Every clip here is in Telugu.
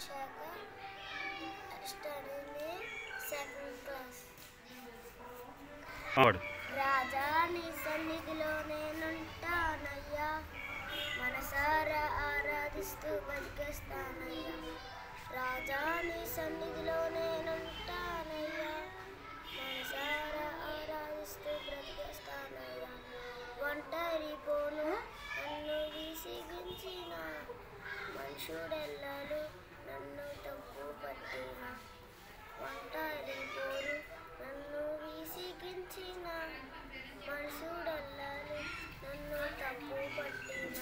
Shekhar, studying in second class. రాజా నీ సన్నిధిలో నేనుంటానయ్యా, మనసారా ఆరాధిస్తూ బతికేస్తానయ్యా. రాజా నీ సన్నిధిలో నేనుంటానయ్యా, మనసారా ఆరాధిస్తూ బ్రతికేస్తానయ్యా. ఒంటరి పోను నన్ను విసిగించిన, మనుషుడెల్లలు నన్ను తప్పు పట్టిన. ఒంటరి పోరు నన్ను విసిగించిన, మనుషుడెల్లలు నన్ను తప్పు పట్టిన.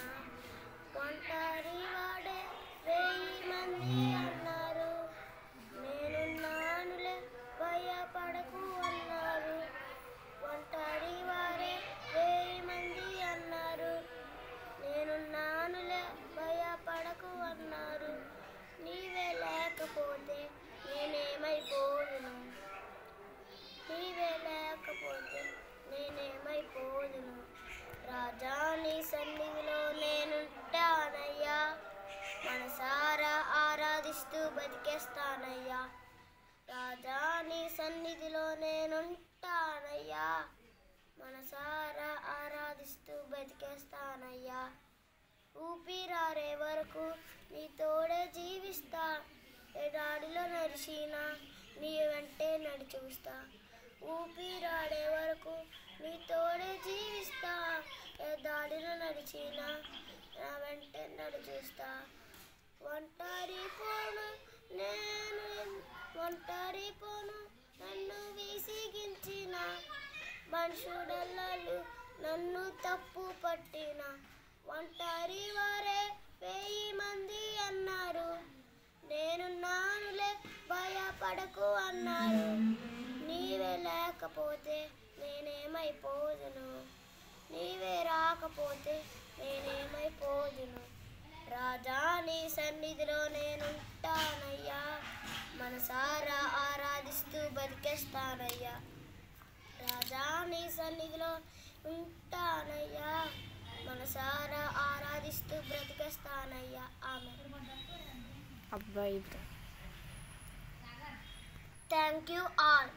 ఒంటరి వాడే 1000 మంది అన్నారు, నేనున్నానులే భయపడకు అన్నారు. ఒంటరి వారే 1000 మంది అన్నారు, నేనున్నానులే భయపడకు అన్నారు. నీవే లేకపోతే నేనేమైపోదును, నీవే లేకపోతే నేనేమైపోదును. రాజా నీ సన్నిధిలో నేనుంటానయ్యా, మనసారా ఆరాధిస్తూ బతికేస్తానయ్యా. రాజా నీ సన్నిధిలో నేనుంటానయ్యా, మనసారా ఆరాధిస్తూ బతికేస్తానయ్యా. ఊపిరారే వరకు నీ తోడే జీవిస్తా, ఏ దాడిలో నడిచినా నీ వెంటే నడిచూస్తా. ఊపిరాడే వరకు నీ తోడే జీవిస్తా, ఏ దాడిలో నడిచినా నా వెంటే నడిచూస్తా. ఒంటరి పోను నన్ను విసిగించిన, మనుషుడెల్లలు నన్ను తప్పు పట్టిన. ఒంటరి వారే 1000 మంది అన్నారు, నేనున్నానులే భయపడకు అన్నారు. నీవే లేకపోతే నేనేమైపోదును, నీవే రాకపోతే నేనేమైపోదును. రాజా నీ సన్నిధిలో నేనుంటానయ్యా, మనసారా ఆరాధిస్తూ బతికేస్తానయ్యా. రాజా నీ సన్నిధిలో ఉంటానయ్యా, మనసారా ఆరాధిస్తూ బ్రతికేస్తానయ్యా. ఆమేన్. అబ్బాయి థ్యాంక్ యూ ఆల్.